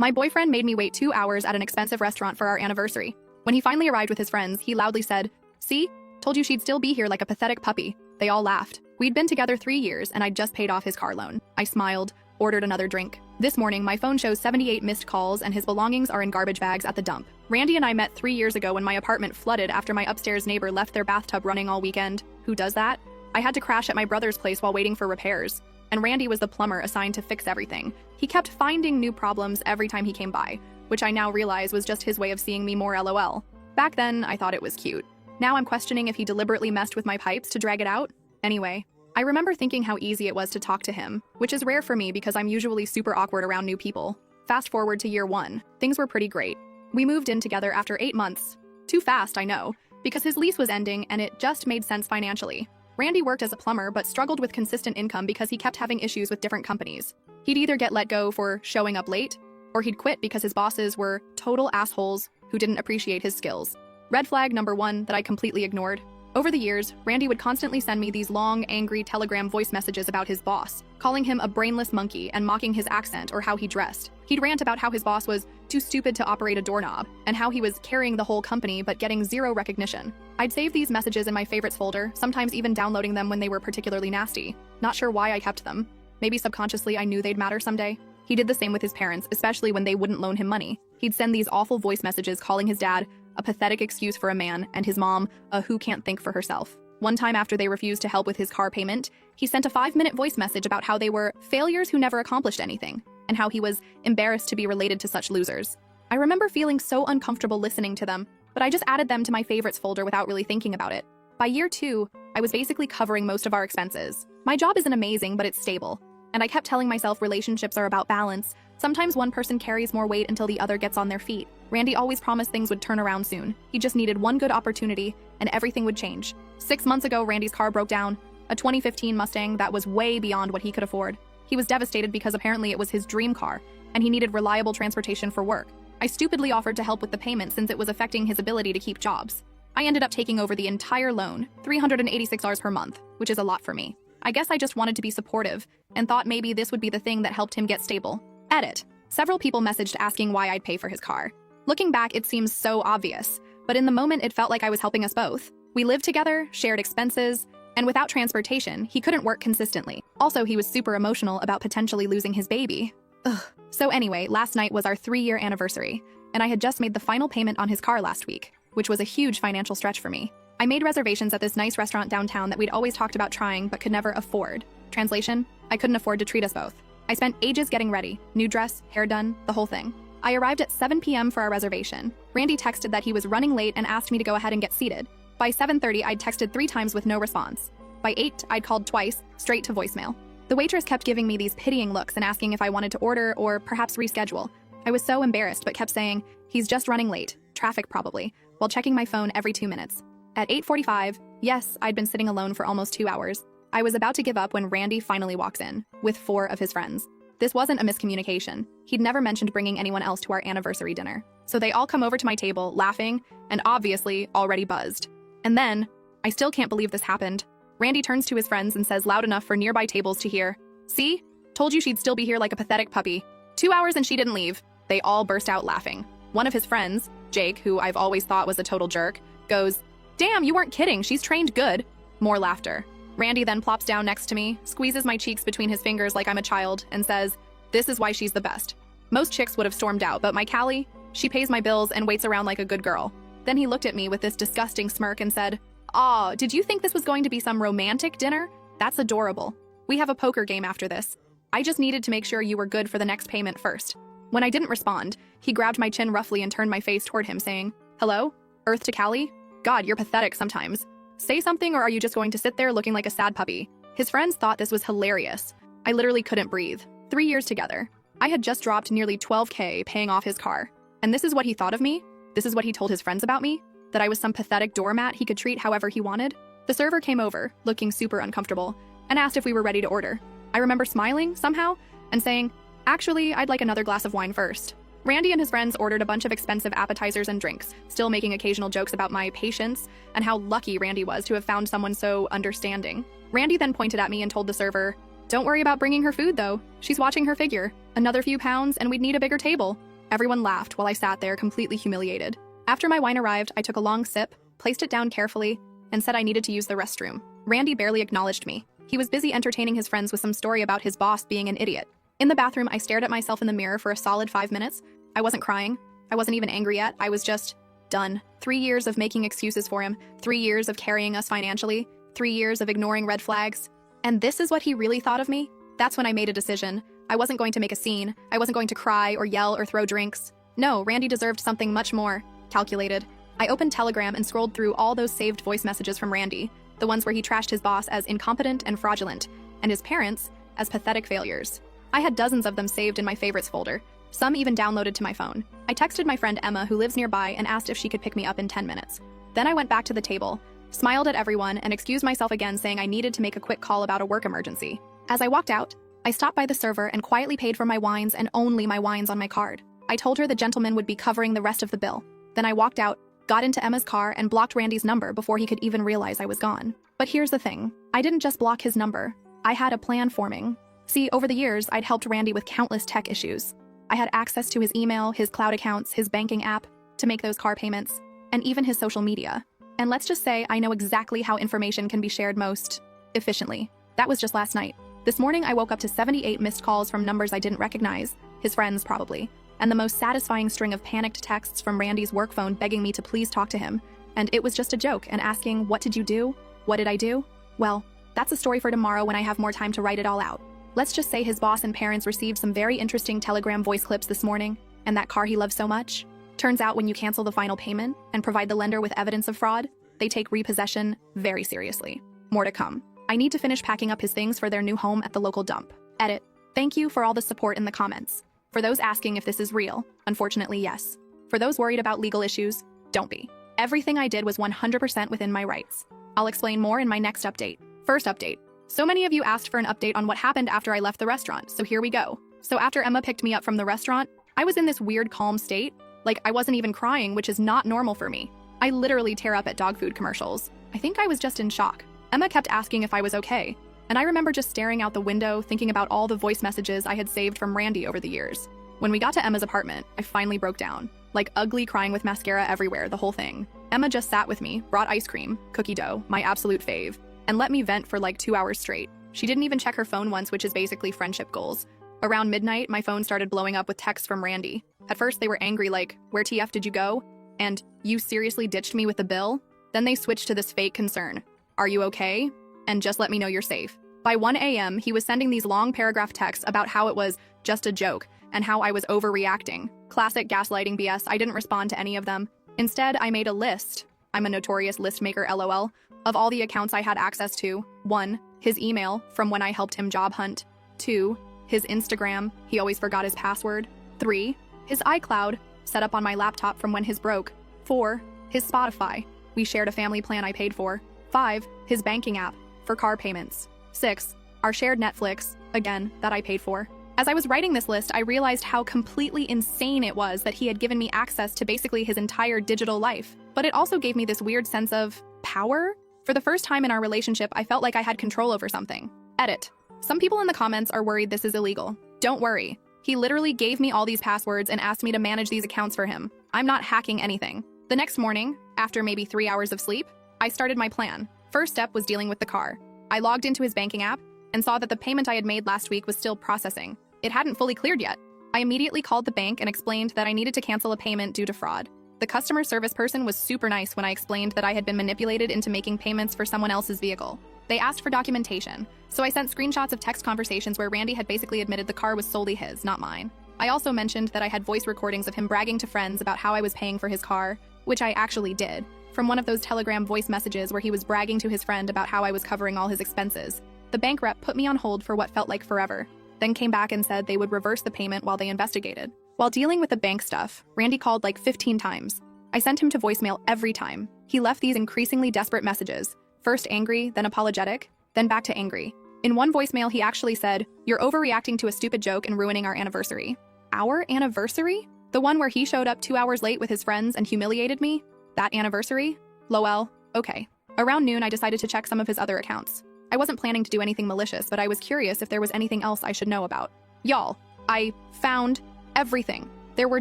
My boyfriend made me wait 2 hours at an expensive restaurant for our anniversary. When he finally arrived with his friends, he loudly said, "See? Told you she'd still be here like a pathetic puppy." They all laughed. We'd been together 3 years and I'd just paid off his car loan. I smiled, ordered another drink. This morning, my phone shows 78 missed calls and his belongings are in garbage bags at the dump. Randy and I met 3 years ago when my apartment flooded after my upstairs neighbor left their bathtub running all weekend. Who does that? I had to crash at my brother's place while waiting for repairs. And Randy was the plumber assigned to fix everything. He kept finding new problems every time he came by, which I now realize was just his way of seeing me more LOL. Back then, I thought it was cute. Now I'm questioning if he deliberately messed with my pipes to drag it out. Anyway, I remember thinking how easy it was to talk to him, which is rare for me because I'm usually super awkward around new people. Fast forward to year 1, things were pretty great. We moved in together after 8 months. Too fast, I know, because his lease was ending and it just made sense financially. Randy worked as a plumber but struggled with consistent income because he kept having issues with different companies. He'd either get let go for showing up late, or he'd quit because his bosses were total assholes who didn't appreciate his skills. Red flag number 1 that I completely ignored. Over the years, Randy would constantly send me these long, angry Telegram voice messages about his boss, calling him a brainless monkey and mocking his accent or how he dressed. He'd rant about how his boss was too stupid to operate a doorknob, and how he was carrying the whole company but getting zero recognition. I'd save these messages in my favorites folder, sometimes even downloading them when they were particularly nasty. Not sure why I kept them. Maybe subconsciously I knew they'd matter someday. He did the same with his parents, especially when they wouldn't loan him money. He'd send these awful voice messages calling his dad a pathetic excuse for a man, and his mom a who can't think for herself. One time after they refused to help with his car payment, he sent a 5-minute voice message about how they were failures who never accomplished anything, and how he was embarrassed to be related to such losers. I remember feeling so uncomfortable listening to them, but I just added them to my favorites folder without really thinking about it. By year 2, I was basically covering most of our expenses. My job isn't amazing, but it's stable. And I kept telling myself relationships are about balance. Sometimes one person carries more weight until the other gets on their feet. Randy always promised things would turn around soon. He just needed one good opportunity, and everything would change. 6 months ago, Randy's car broke down, a 2015 Mustang that was way beyond what he could afford. He was devastated because apparently it was his dream car, and he needed reliable transportation for work. I stupidly offered to help with the payment since it was affecting his ability to keep jobs. I ended up taking over the entire loan, $386 per month, which is a lot for me. I guess I just wanted to be supportive, and thought maybe this would be the thing that helped him get stable. Edit. Several people messaged asking why I'd pay for his car. Looking back, it seems so obvious, but in the moment it felt like I was helping us both. We lived together, shared expenses, and without transportation, he couldn't work consistently. Also, he was super emotional about potentially losing his baby. Ugh. So anyway, last night was our 3-year anniversary, and I had just made the final payment on his car last week, which was a huge financial stretch for me. I made reservations at this nice restaurant downtown that we'd always talked about trying but could never afford. Translation, I couldn't afford to treat us both. I spent ages getting ready, new dress, hair done, the whole thing. I arrived at 7 p.m. for our reservation. Randy texted that he was running late and asked me to go ahead and get seated. By 7:30, I'd texted 3 times with no response. By 8, I'd called twice, straight to voicemail. The waitress kept giving me these pitying looks and asking if I wanted to order or perhaps reschedule. I was so embarrassed but kept saying, "He's just running late, traffic probably," while checking my phone every 2 minutes. At 8:45, yes, I'd been sitting alone for almost 2 hours. I was about to give up when Randy finally walks in, with 4 of his friends. This wasn't a miscommunication. He'd never mentioned bringing anyone else to our anniversary dinner. So they all come over to my table, laughing, and obviously already buzzed. And then, I still can't believe this happened. Randy turns to his friends and says loud enough for nearby tables to hear, "See? Told you she'd still be here like a pathetic puppy. 2 hours and she didn't leave." They all burst out laughing. One of his friends, Jake, who I've always thought was a total jerk, goes, "Damn, you weren't kidding, she's trained good." More laughter. Randy then plops down next to me, squeezes my cheeks between his fingers like I'm a child, and says, "This is why she's the best." Most chicks would have stormed out, but my Callie, she pays my bills and waits around like a good girl. Then he looked at me with this disgusting smirk and said, "Aw, did you think this was going to be some romantic dinner? That's adorable. We have a poker game after this. I just needed to make sure you were good for the next payment first." When I didn't respond, he grabbed my chin roughly and turned my face toward him, saying, "Hello? Earth to Callie? God, you're pathetic sometimes. Say something, or are you just going to sit there looking like a sad puppy?" His friends thought this was hilarious. I literally couldn't breathe. 3 years together. I had just dropped nearly $12K paying off his car. And this is what he thought of me? This is what he told his friends about me? That I was some pathetic doormat he could treat however he wanted? The server came over, looking super uncomfortable, and asked if we were ready to order. I remember smiling, somehow, and saying, "Actually, I'd like another glass of wine first." Randy and his friends ordered a bunch of expensive appetizers and drinks, still making occasional jokes about my patience and how lucky Randy was to have found someone so understanding. Randy then pointed at me and told the server, "Don't worry about bringing her food, though. She's watching her figure. Another few pounds and we'd need a bigger table." Everyone laughed while I sat there completely humiliated. After my wine arrived, I took a long sip, placed it down carefully, and said I needed to use the restroom. Randy barely acknowledged me. He was busy entertaining his friends with some story about his boss being an idiot. In the bathroom, I stared at myself in the mirror for a solid 5 minutes. I wasn't crying. I wasn't even angry yet. I was just done. 3 years of making excuses for him, 3 years of carrying us financially, 3 years of ignoring red flags. And this is what he really thought of me? That's when I made a decision. I wasn't going to make a scene. I wasn't going to cry or yell or throw drinks. No, Randy deserved something much more calculated. I opened Telegram and scrolled through all those saved voice messages from Randy, the ones where he trashed his boss as incompetent and fraudulent, and his parents as pathetic failures. I had dozens of them saved in my favorites folder, some even downloaded to my phone. I texted my friend Emma, who lives nearby, and asked if she could pick me up in 10 minutes. Then I went back to the table, smiled at everyone, and excused myself again, saying I needed to make a quick call about a work emergency. As I walked out, I stopped by the server and quietly paid for my wines and only my wines on my card. I told her the gentleman would be covering the rest of the bill. Then I walked out, got into Emma's car, and blocked Randy's number before he could even realize I was gone. But here's the thing. I didn't just block his number. I had a plan forming. See, over the years, I'd helped Randy with countless tech issues. I had access to his email, his cloud accounts, his banking app, to make those car payments, and even his social media. And let's just say I know exactly how information can be shared most efficiently. That was just last night. This morning, I woke up to 78 missed calls from numbers I didn't recognize, his friends probably, and the most satisfying string of panicked texts from Randy's work phone begging me to please talk to him. And it was just a joke and asking, what did you do? What did I do? Well, that's a story for tomorrow when I have more time to write it all out. Let's just say his boss and parents received some very interesting Telegram voice clips this morning, and that car he loves so much. Turns out when you cancel the final payment and provide the lender with evidence of fraud, they take repossession very seriously. More to come. I need to finish packing up his things for their new home at the local dump. Edit. Thank you for all the support in the comments. For those asking if this is real, unfortunately, yes. For those worried about legal issues, don't be. Everything I did was 100% within my rights. I'll explain more in my next update. First update. So many of you asked for an update on what happened after I left the restaurant, so here we go. So after Emma picked me up from the restaurant, I was in this weird calm state. Like, I wasn't even crying, which is not normal for me. I literally tear up at dog food commercials. I think I was just in shock. Emma kept asking if I was okay, and I remember just staring out the window, thinking about all the voice messages I had saved from Randy over the years. When we got to Emma's apartment, I finally broke down. Like ugly crying with mascara everywhere, the whole thing. Emma just sat with me, brought ice cream, cookie dough, my absolute fave, and let me vent for like 2 hours straight. She didn't even check her phone once, which is basically friendship goals. Around midnight, my phone started blowing up with texts from Randy. At first, they were angry, like, where TF did you go? And, you seriously ditched me with the bill? Then they switched to this fake concern. Are you okay? And just let me know you're safe. By 1 a.m., he was sending these long paragraph texts about how it was just a joke and how I was overreacting. Classic gaslighting BS. I didn't respond to any of them. Instead, I made a list. I'm a notorious list maker, LOL, of all the accounts I had access to. 1. His email, from when I helped him job hunt. 2. His Instagram, he always forgot his password. 3. His iCloud, set up on my laptop from when his broke. 4. His Spotify, we shared a family plan I paid for. 5. His banking app, for car payments. 6. Our shared Netflix, again, that I paid for. As I was writing this list, I realized how completely insane it was that he had given me access to basically his entire digital life. But it also gave me this weird sense of power. For the first time in our relationship, I felt like I had control over something. Edit. Some people in the comments are worried this is illegal. Don't worry. He literally gave me all these passwords and asked me to manage these accounts for him. I'm not hacking anything. The next morning, after maybe 3 hours of sleep, I started my plan. First step was dealing with the car. I logged into his banking app and saw that the payment I had made last week was still processing. It hadn't fully cleared yet. I immediately called the bank and explained that I needed to cancel a payment due to fraud. The customer service person was super nice when I explained that I had been manipulated into making payments for someone else's vehicle. They asked for documentation, so I sent screenshots of text conversations where Randy had basically admitted the car was solely his, not mine. I also mentioned that I had voice recordings of him bragging to friends about how I was paying for his car, which I actually did, from one of those Telegram voice messages where he was bragging to his friend about how I was covering all his expenses. The bank rep put me on hold for what felt like forever, then came back and said they would reverse the payment while they investigated. While dealing with the bank stuff, Randy called like 15 times. I sent him to voicemail every time. He left these increasingly desperate messages, first angry, then apologetic, then back to angry. In one voicemail, he actually said, "You're overreacting to a stupid joke and ruining our anniversary." Our anniversary? The one where he showed up 2 hours late with his friends and humiliated me? That anniversary? Lol, okay. Around noon, I decided to check some of his other accounts. I wasn't planning to do anything malicious, but I was curious if there was anything else I should know about. Y'all, I found everything. There were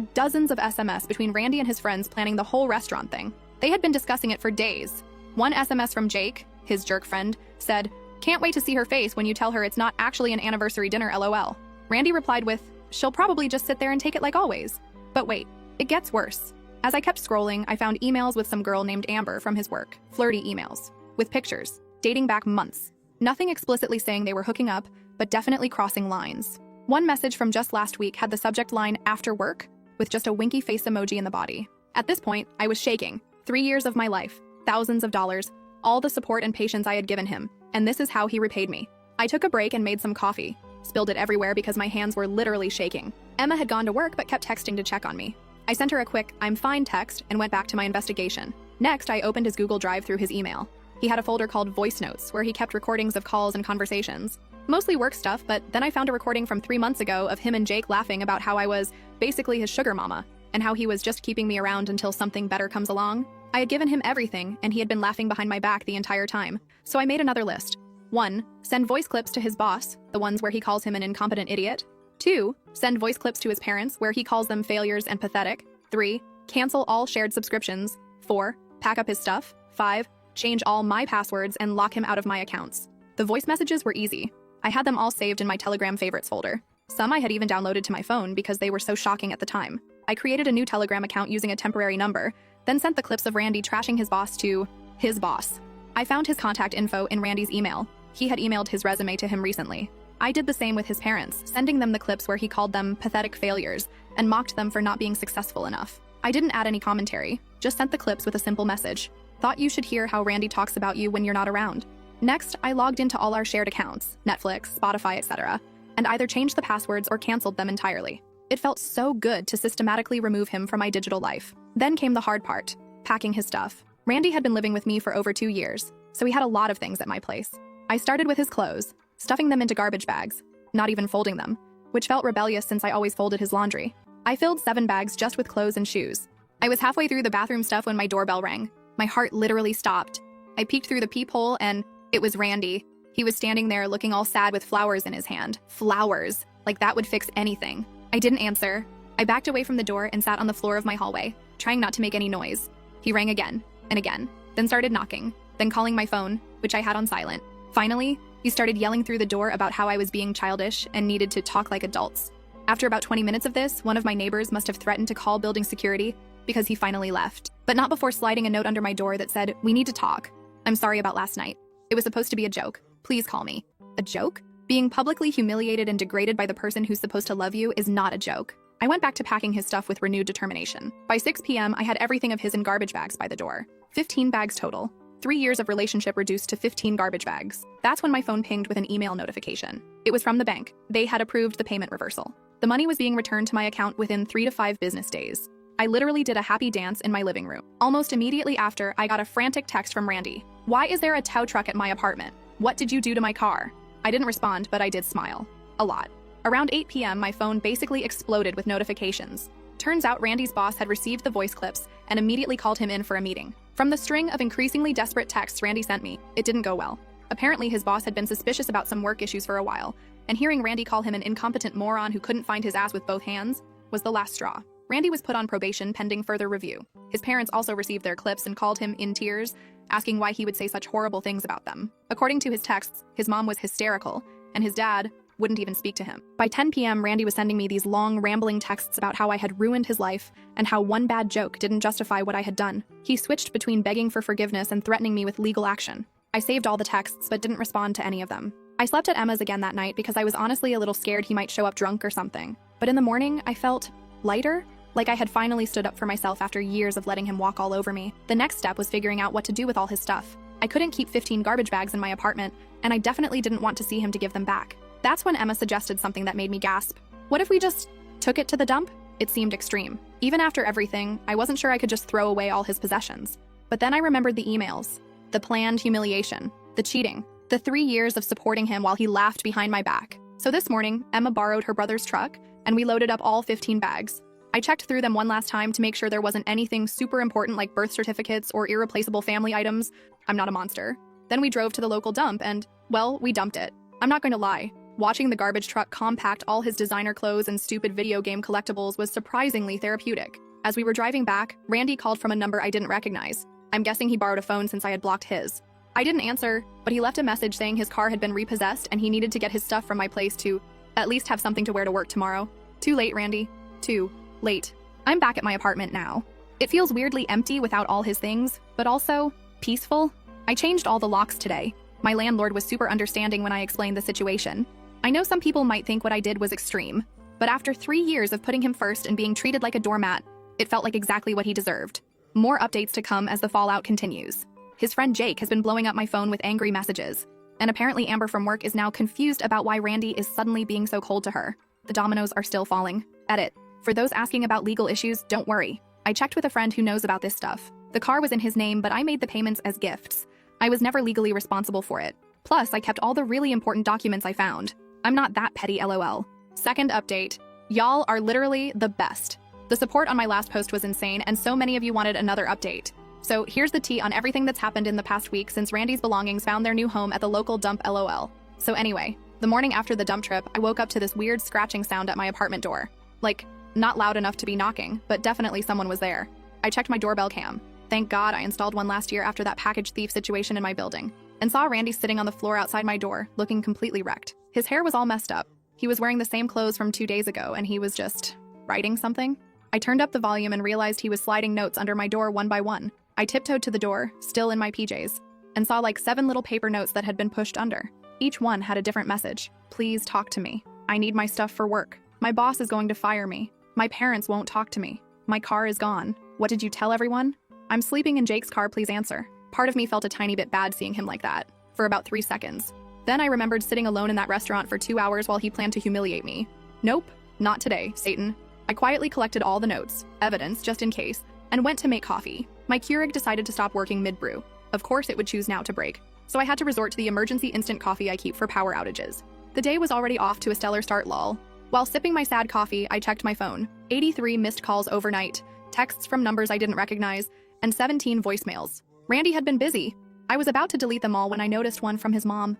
dozens of SMS between Randy and his friends planning the whole restaurant thing. They had been discussing it for days. One SMS from Jake, his jerk friend, said, "Can't wait to see her face when you tell her it's not actually an anniversary dinner, LOL." Randy replied with, "She'll probably just sit there and take it like always." But wait, it gets worse. As I kept scrolling, I found emails with some girl named Amber from his work, flirty emails, with pictures, dating back months. Nothing explicitly saying they were hooking up, but definitely crossing lines. One message from just last week had the subject line "after work" with just a winky face emoji in the body. At this point, I was shaking. 3 years of my life, thousands of dollars, all the support and patience I had given him, and this is how he repaid me. I took a break and made some coffee, spilled it everywhere because my hands were literally shaking. Emma had gone to work but kept texting to check on me. I sent her a quick "I'm fine" text and went back to my investigation. Next, I opened his Google Drive through his email. He had a folder called Voice Notes where he kept recordings of calls and conversations. Mostly work stuff, but then I found a recording from 3 months ago of him and Jake laughing about how I was basically his sugar mama, and how he was just keeping me around until something better comes along. I had given him everything, and he had been laughing behind my back the entire time. So I made another list. 1. Send voice clips to his boss, the ones where he calls him an incompetent idiot. 2. Send voice clips to his parents, where he calls them failures and pathetic. 3. Cancel all shared subscriptions. 4. Pack up his stuff. 5. Change all my passwords and lock him out of my accounts. The voice messages were easy. I had them all saved in my Telegram favorites folder. Some I had even downloaded to my phone because they were so shocking at the time. I created a new Telegram account using a temporary number, then sent the clips of Randy trashing his boss to his boss. I found his contact info in Randy's email. He had emailed his resume to him recently. I did the same with his parents, sending them the clips where he called them pathetic failures and mocked them for not being successful enough. I didn't add any commentary, just sent the clips with a simple message. Thought you should hear how Randy talks about you when you're not around. Next, I logged into all our shared accounts, Netflix, Spotify, etc., and either changed the passwords or canceled them entirely. It felt so good to systematically remove him from my digital life. Then came the hard part, packing his stuff. Randy had been living with me for over 2 years, so he had a lot of things at my place. I started with his clothes, stuffing them into garbage bags, not even folding them, which felt rebellious since I always folded his laundry. I filled 7 bags just with clothes and shoes. I was halfway through the bathroom stuff when my doorbell rang. My heart literally stopped. I peeked through the peephole and it was Randy. He was standing there looking all sad with flowers in his hand. Flowers. Like that would fix anything. I didn't answer. I backed away from the door and sat on the floor of my hallway, trying not to make any noise. He rang again and again, then started knocking, then calling my phone, which I had on silent. Finally, he started yelling through the door about how I was being childish and needed to talk like adults. After about 20 minutes of this, one of my neighbors must have threatened to call building security because he finally left, but not before sliding a note under my door that said, "We need to talk. I'm sorry about last night. It was supposed to be a joke. Please call me." A joke? Being publicly humiliated and degraded by the person who's supposed to love you is not a joke. I went back to packing his stuff with renewed determination. By 6 p.m., I had everything of his in garbage bags by the door. 15 bags total. 3 years of relationship reduced to 15 garbage bags. That's when my phone pinged with an email notification. It was from the bank. They had approved the payment reversal. The money was being returned to my account within 3 to 5 business days. I literally did a happy dance in my living room. Almost immediately after, I got a frantic text from Randy. "Why is there a tow truck at my apartment? What did you do to my car?" I didn't respond, but I did smile. A lot. Around 8 p.m., my phone basically exploded with notifications. Turns out Randy's boss had received the voice clips and immediately called him in for a meeting. From the string of increasingly desperate texts Randy sent me, it didn't go well. Apparently, his boss had been suspicious about some work issues for a while, and hearing Randy call him an incompetent moron who couldn't find his ass with both hands was the last straw. Randy was put on probation pending further review. His parents also received their clips and called him in tears, asking why he would say such horrible things about them. According to his texts, his mom was hysterical, and his dad wouldn't even speak to him. By 10 p.m., Randy was sending me these long, rambling texts about how I had ruined his life and how one bad joke didn't justify what I had done. He switched between begging for forgiveness and threatening me with legal action. I saved all the texts but didn't respond to any of them. I slept at Emma's again that night because I was honestly a little scared he might show up drunk or something. But in the morning, I felt lighter, like I had finally stood up for myself after years of letting him walk all over me. The next step was figuring out what to do with all his stuff. I couldn't keep 15 garbage bags in my apartment, and I definitely didn't want to see him to give them back. That's when Emma suggested something that made me gasp. What if we just took it to the dump? It seemed extreme. Even after everything, I wasn't sure I could just throw away all his possessions. But then I remembered the emails, the planned humiliation, the cheating, the 3 years of supporting him while he laughed behind my back. So this morning, Emma borrowed her brother's truck, and we loaded up all 15 bags. I checked through them one last time to make sure there wasn't anything super important like birth certificates or irreplaceable family items. I'm not a monster. Then we drove to the local dump and, well, we dumped it. I'm not going to lie. Watching the garbage truck compact all his designer clothes and stupid video game collectibles was surprisingly therapeutic. As we were driving back, Randy called from a number I didn't recognize. I'm guessing he borrowed a phone since I had blocked his. I didn't answer, but he left a message saying his car had been repossessed and he needed to get his stuff from my place to at least have something to wear to work tomorrow. Too late, Randy. Too late. I'm back at my apartment now. It feels weirdly empty without all his things, but also peaceful. I changed all the locks today. My landlord was super understanding when I explained the situation. I know some people might think what I did was extreme, but after 3 years of putting him first and being treated like a doormat, it felt like exactly what he deserved. More updates to come as the fallout continues. His friend Jake has been blowing up my phone with angry messages, and apparently Amber from work is now confused about why Randy is suddenly being so cold to her. The dominoes are still falling. Edit. For those asking about legal issues, don't worry. I checked with a friend who knows about this stuff. The car was in his name, but I made the payments as gifts. I was never legally responsible for it. Plus, I kept all the really important documents I found. I'm not that petty, LOL. Second update. Y'all are literally the best. The support on my last post was insane, and so many of you wanted another update. So here's the tea on everything that's happened in the past week since Randy's belongings found their new home at the local dump, LOL. So anyway, the morning after the dump trip, I woke up to this weird scratching sound at my apartment door. Like, not loud enough to be knocking, but definitely someone was there. I checked my doorbell cam. Thank God I installed one last year after that package thief situation in my building, and saw Randy sitting on the floor outside my door, looking completely wrecked. His hair was all messed up. He was wearing the same clothes from 2 days ago, and he was just writing something. I turned up the volume and realized he was sliding notes under my door one by one. I tiptoed to the door, still in my PJs, and saw like 7 little paper notes that had been pushed under. Each one had a different message. Please talk to me. I need my stuff for work. My boss is going to fire me. My parents won't talk to me. My car is gone. What did you tell everyone? I'm sleeping in Jake's car, please answer. Part of me felt a tiny bit bad seeing him like that, for about 3 seconds. Then I remembered sitting alone in that restaurant for 2 hours while he planned to humiliate me. Nope, not today, Satan. I quietly collected all the notes, evidence just in case, and went to make coffee. My Keurig decided to stop working mid-brew. Of course it would choose now to break, so I had to resort to the emergency instant coffee I keep for power outages. The day was already off to a stellar start, lol. While sipping my sad coffee, I checked my phone. 83 missed calls overnight, texts from numbers I didn't recognize, and 17 voicemails. Randy had been busy. I was about to delete them all when I noticed one from his mom.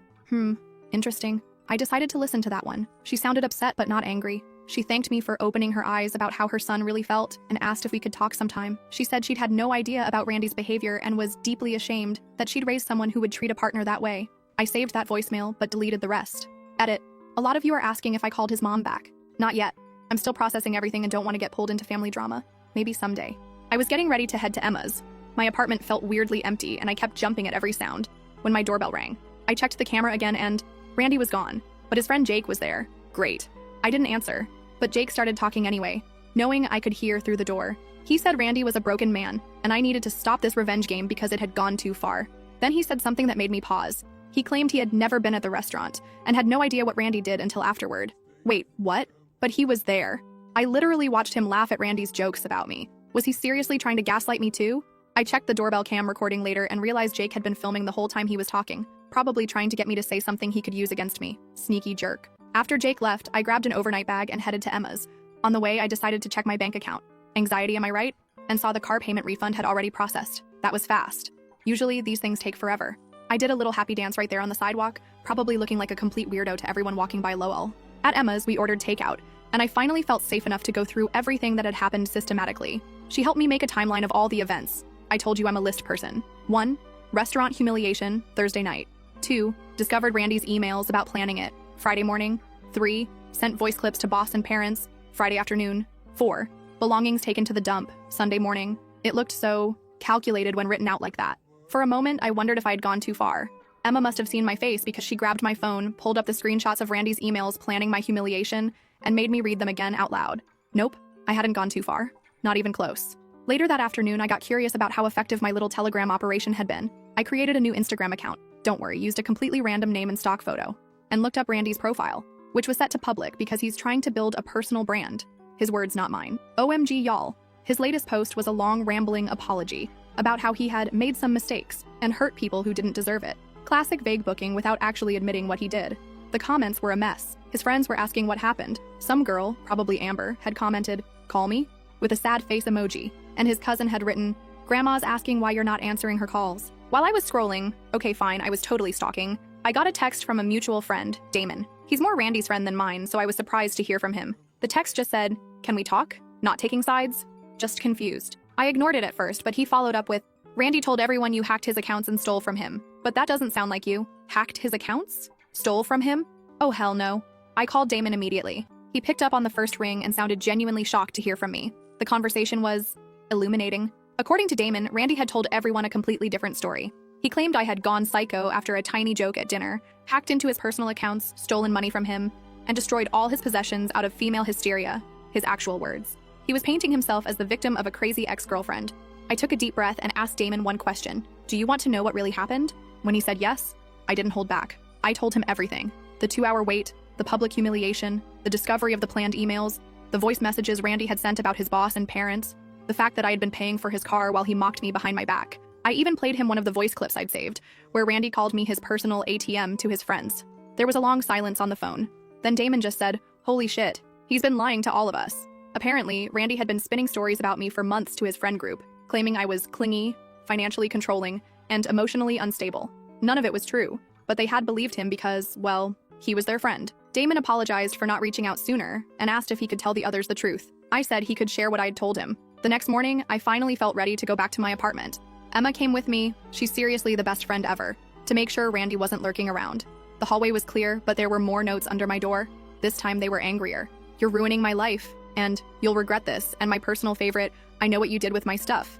Interesting. I decided to listen to that one. She sounded upset but not angry. She thanked me for opening her eyes about how her son really felt and asked if we could talk sometime. She said she'd had no idea about Randy's behavior and was deeply ashamed that she'd raised someone who would treat a partner that way. I saved that voicemail but deleted the rest. Edit. A lot of you are asking if I called his mom back. Not yet. I'm still processing everything and don't want to get pulled into family drama. Maybe someday. I was getting ready to head to Emma's. My apartment felt weirdly empty and I kept jumping at every sound when my doorbell rang. I checked the camera again and Randy was gone, but his friend Jake was there. Great. I didn't answer, but Jake started talking anyway, knowing I could hear through the door. He said Randy was a broken man, and I needed to stop this revenge game because it had gone too far. Then he said something that made me pause. He claimed he had never been at the restaurant, and had no idea what Randy did until afterward. Wait, what? But he was there. I literally watched him laugh at Randy's jokes about me. Was he seriously trying to gaslight me too? I checked the doorbell cam recording later and realized Jake had been filming the whole time he was talking, probably trying to get me to say something he could use against me. Sneaky jerk. After Jake left, I grabbed an overnight bag and headed to Emma's. On the way, I decided to check my bank account. Anxiety, am I right? And saw the car payment refund had already processed. That was fast. Usually, these things take forever. I did a little happy dance right there on the sidewalk, probably looking like a complete weirdo to everyone walking by lol. At Emma's, we ordered takeout, and I finally felt safe enough to go through everything that had happened systematically. She helped me make a timeline of all the events. I told you I'm a list person. 1. Restaurant humiliation, Thursday night. 2. Discovered Randy's emails about planning it, Friday morning. 3. Sent voice clips to boss and parents, Friday afternoon. 4. Belongings taken to the dump, Sunday morning. It looked so calculated when written out like that. For a moment, I wondered if I had gone too far. Emma must have seen my face because she grabbed my phone, pulled up the screenshots of Randy's emails planning my humiliation, and made me read them again out loud. Nope, I hadn't gone too far. Not even close. Later that afternoon, I got curious about how effective my little Telegram operation had been. I created a new Instagram account. Don't worry, used a completely random name and stock photo, and looked up Randy's profile, which was set to public because he's trying to build a personal brand. His words, not mine. OMG, y'all. His latest post was a long, rambling apology about how he had made some mistakes and hurt people who didn't deserve it. Classic vague booking without actually admitting what he did. The comments were a mess. His friends were asking what happened. Some girl, probably Amber, had commented, "Call me?" with a sad face emoji, and his cousin had written, "Grandma's asking why you're not answering her calls." While I was scrolling, okay fine, I was totally stalking, I got a text from a mutual friend, Damon. He's more Randy's friend than mine, so I was surprised to hear from him. The text just said, "Can we talk? Not taking sides?" Just confused. I ignored it at first, but he followed up with, "Randy told everyone you hacked his accounts and stole from him. But that doesn't sound like you. Hacked his accounts? Stole from him? Oh hell no." I called Damon immediately. He picked up on the first ring and sounded genuinely shocked to hear from me. The conversation was illuminating. According to Damon, Randy had told everyone a completely different story. He claimed I had gone psycho after a tiny joke at dinner, hacked into his personal accounts, stolen money from him, and destroyed all his possessions out of female hysteria, his actual words. He was painting himself as the victim of a crazy ex-girlfriend. I took a deep breath and asked Damon one question. "Do you want to know what really happened?" When he said yes, I didn't hold back. I told him everything. The 2-hour wait, the public humiliation, the discovery of the planned emails, the voice messages Randy had sent about his boss and parents, the fact that I had been paying for his car while he mocked me behind my back. I even played him one of the voice clips I'd saved, where Randy called me his personal ATM to his friends. There was a long silence on the phone. Then Damon just said, "Holy shit, he's been lying to all of us." Apparently, Randy had been spinning stories about me for months to his friend group, claiming I was clingy, financially controlling, and emotionally unstable. None of it was true, but they had believed him because, well, he was their friend. Damon apologized for not reaching out sooner and asked if he could tell the others the truth. I said he could share what I had told him. The next morning, I finally felt ready to go back to my apartment. Emma came with me. She's seriously the best friend ever, to make sure Randy wasn't lurking around. The hallway was clear, but there were more notes under my door. This time they were angrier. "You're ruining my life," and "You'll regret this," and my personal favorite, "I know what you did with my stuff."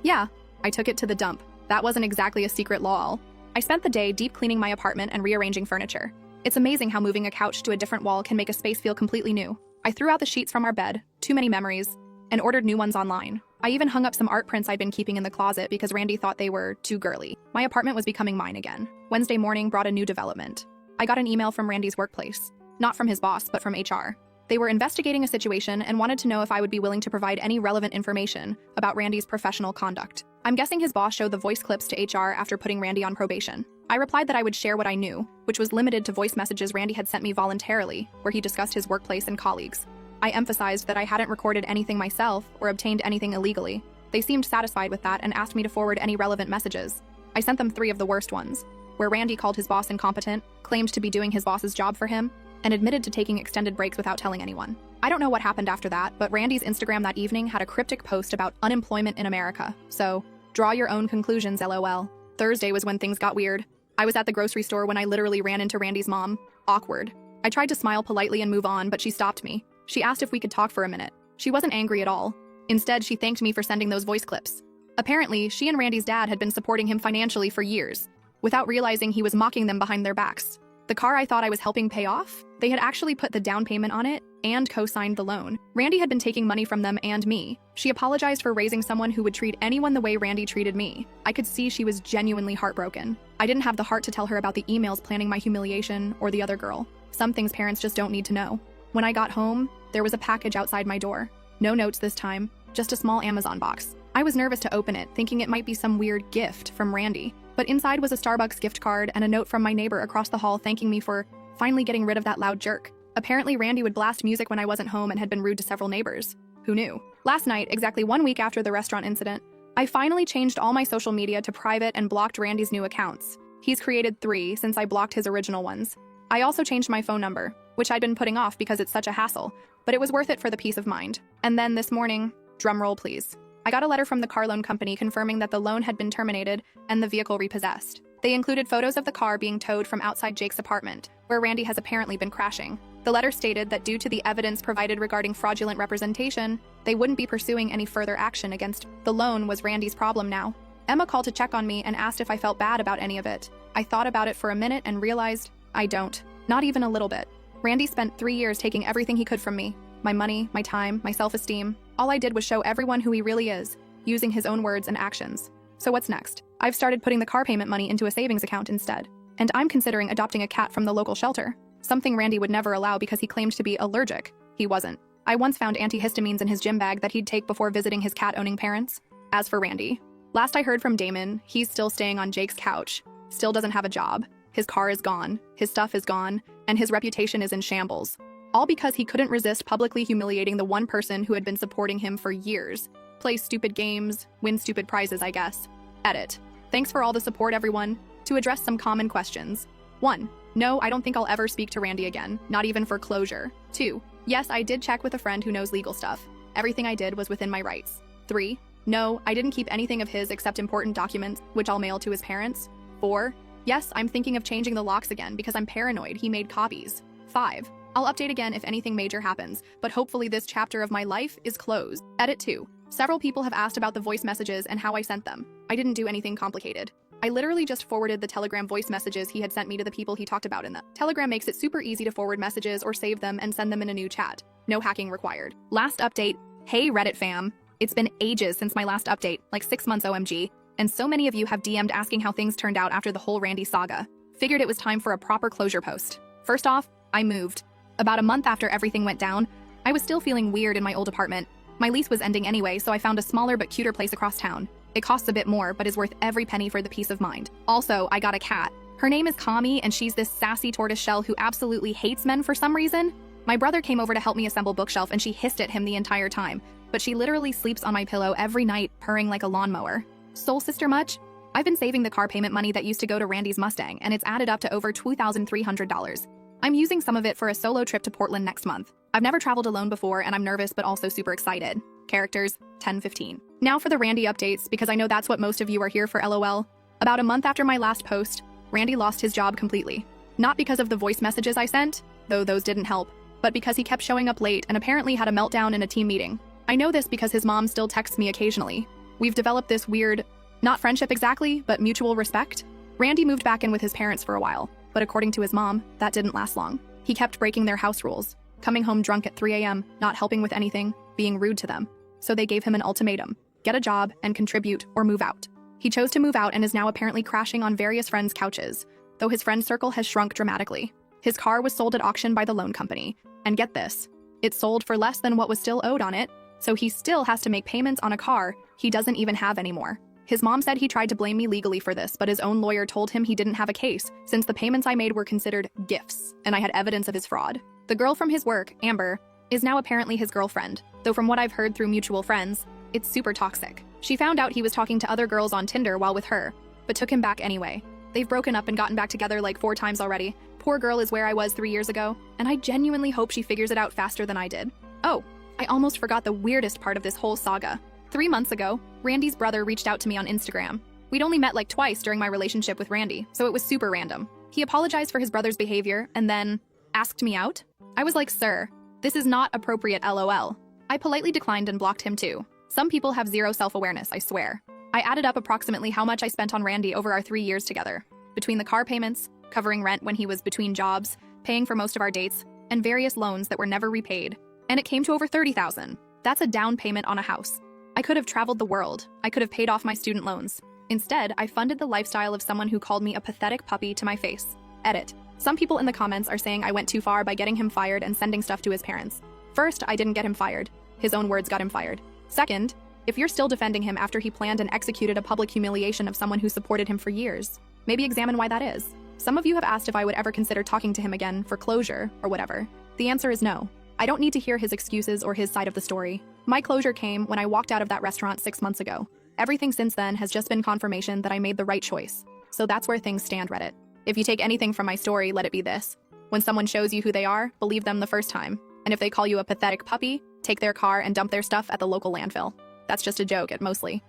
Yeah, I took it to the dump. That wasn't exactly a secret lol. I spent the day deep cleaning my apartment and rearranging furniture. It's amazing how moving a couch to a different wall can make a space feel completely new. I threw out the sheets from our bed, too many memories, and ordered new ones online. I even hung up some art prints I'd been keeping in the closet because Randy thought they were too girly. My apartment was becoming mine again. Wednesday morning brought a new development. I got an email from Randy's workplace. Not from his boss, but from HR. They were investigating a situation and wanted to know if I would be willing to provide any relevant information about Randy's professional conduct. I'm guessing his boss showed the voice clips to HR after putting Randy on probation. I replied that I would share what I knew, which was limited to voice messages Randy had sent me voluntarily, where he discussed his workplace and colleagues. I emphasized that I hadn't recorded anything myself or obtained anything illegally. They seemed satisfied with that and asked me to forward any relevant messages. I sent them 3 of the worst ones, where Randy called his boss incompetent, claimed to be doing his boss's job for him, and admitted to taking extended breaks without telling anyone. I don't know what happened after that, but Randy's Instagram that evening had a cryptic post about unemployment in America. So, draw your own conclusions, LOL. Thursday was when things got weird. I was at the grocery store when I literally ran into Randy's mom. Awkward. I tried to smile politely and move on, but she stopped me. She asked if we could talk for a minute. She wasn't angry at all. Instead, she thanked me for sending those voice clips. Apparently, she and Randy's dad had been supporting him financially for years, without realizing he was mocking them behind their backs. The car I thought I was helping pay off? They had actually put the down payment on it and co-signed the loan. Randy had been taking money from them and me. She apologized for raising someone who would treat anyone the way Randy treated me. I could see she was genuinely heartbroken. I didn't have the heart to tell her about the emails planning my humiliation or the other girl. Some things parents just don't need to know. When I got home, there was a package outside my door. No notes this time, just a small Amazon box. I was nervous to open it, thinking it might be some weird gift from Randy. But inside was a Starbucks gift card and a note from my neighbor across the hall thanking me for finally getting rid of that loud jerk. Apparently, Randy would blast music when I wasn't home and had been rude to several neighbors. Who knew? Last night, exactly 1 week after the restaurant incident, I finally changed all my social media to private and blocked Randy's new accounts. He's created 3 since I blocked his original ones. I also changed my phone number, which I'd been putting off because it's such a hassle, but it was worth it for the peace of mind. And then this morning, drumroll please, I got a letter from the car loan company confirming that the loan had been terminated and the vehicle repossessed. They included photos of the car being towed from outside Jake's apartment, where Randy has apparently been crashing. The letter stated that due to the evidence provided regarding fraudulent representation, they wouldn't be pursuing any further action against the loan was Randy's problem now. Emma called to check on me and asked if I felt bad about any of it. I thought about it for a minute and realized I don't. Not even a little bit. Randy spent 3 years taking everything he could from me. My money, my time, my self-esteem. All I did was show everyone who he really is, using his own words and actions. So what's next? I've started putting the car payment money into a savings account instead. And I'm considering adopting a cat from the local shelter. Something Randy would never allow because he claimed to be allergic. He wasn't. I once found antihistamines in his gym bag that he'd take before visiting his cat-owning parents. As for Randy, last I heard from Damon, he's still staying on Jake's couch, still doesn't have a job, his car is gone, his stuff is gone, and his reputation is in shambles. All because he couldn't resist publicly humiliating the one person who had been supporting him for years. Play stupid games, win stupid prizes, I guess. Edit. Thanks for all the support, everyone. To address some common questions. 1. No, I don't think I'll ever speak to Randy again, not even for closure. 2. Yes, I did check with a friend who knows legal stuff. Everything I did was within my rights. 3. No, I didn't keep anything of his except important documents, which I'll mail to his parents. 4. Yes, I'm thinking of changing the locks again because I'm paranoid he made copies. 5. I'll update again if anything major happens, but hopefully this chapter of my life is closed. Edit 2. Several people have asked about the voice messages and how I sent them. I didn't do anything complicated. I literally just forwarded the Telegram voice messages he had sent me to the people he talked about in them. Telegram makes it super easy to forward messages or save them and send them in a new chat. No hacking required. Last update. Hey Reddit fam. It's been ages since my last update, like 6 months OMG, and so many of you have DM'd asking how things turned out after the whole Randy saga. Figured it was time for a proper closure post. First off, I moved. About a month after everything went down, I was still feeling weird in my old apartment. My lease was ending anyway, so I found a smaller but cuter place across town. It costs a bit more, but is worth every penny for the peace of mind. Also, I got a cat. Her name is Kami, and she's this sassy tortoiseshell who absolutely hates men for some reason. My brother came over to help me assemble bookshelf, and she hissed at him the entire time. But she literally sleeps on my pillow every night, purring like a lawnmower. Soul sister much? I've been saving the car payment money that used to go to Randy's Mustang, and it's added up to over $2,300. I'm using some of it for a solo trip to Portland next month. I've never traveled alone before, and I'm nervous but also super excited. Characters, 10-15. Now for the Randy updates, because I know that's what most of you are here for LOL. About a month after my last post, Randy lost his job completely. Not because of the voice messages I sent, though those didn't help, but because he kept showing up late and apparently had a meltdown in a team meeting. I know this because his mom still texts me occasionally. We've developed this weird, not friendship exactly, but mutual respect. Randy moved back in with his parents for a while, but according to his mom, that didn't last long. He kept breaking their house rules, coming home drunk at 3 a.m., not helping with anything, being rude to them. So they gave him an ultimatum: get a job and contribute or move out. He chose to move out and is now apparently crashing on various friends' couches, though his friend circle has shrunk dramatically. His car was sold at auction by the loan company, and get this, it sold for less than what was still owed on it, so he still has to make payments on a car he doesn't even have anymore. His mom said he tried to blame me legally for this, but his own lawyer told him he didn't have a case, since the payments I made were considered gifts, and I had evidence of his fraud. The girl from his work, Amber, is now apparently his girlfriend, though from what I've heard through mutual friends, it's super toxic. She found out he was talking to other girls on Tinder while with her, but took him back anyway. They've broken up and gotten back together like 4 times already. Poor girl is where I was 3 years ago, and I genuinely hope she figures it out faster than I did. Oh, I almost forgot the weirdest part of this whole saga. 3 months ago, Randy's brother reached out to me on Instagram. We'd only met like twice during my relationship with Randy, so it was super random. He apologized for his brother's behavior and then asked me out. I was like, sir, this is not appropriate LOL. I politely declined and blocked him too. Some people have zero self-awareness, I swear. I added up approximately how much I spent on Randy over our 3 years together. Between the car payments, covering rent when he was between jobs, paying for most of our dates, and various loans that were never repaid. And it came to over $30,000. That's a down payment on a house. I could have traveled the world. I could have paid off my student loans. Instead, I funded the lifestyle of someone who called me a pathetic puppy to my face. Edit. Some people in the comments are saying I went too far by getting him fired and sending stuff to his parents. First, I didn't get him fired. His own words got him fired. Second, if you're still defending him after he planned and executed a public humiliation of someone who supported him for years, maybe examine why that is. Some of you have asked if I would ever consider talking to him again for closure or whatever. The answer is no. I don't need to hear his excuses or his side of the story. My closure came when I walked out of that restaurant 6 months ago. Everything since then has just been confirmation that I made the right choice. So that's where things stand, Reddit. If you take anything from my story, let it be this. When someone shows you who they are, believe them the first time. And if they call you a pathetic puppy, take their car and dump their stuff at the local landfill. That's just a joke, mostly.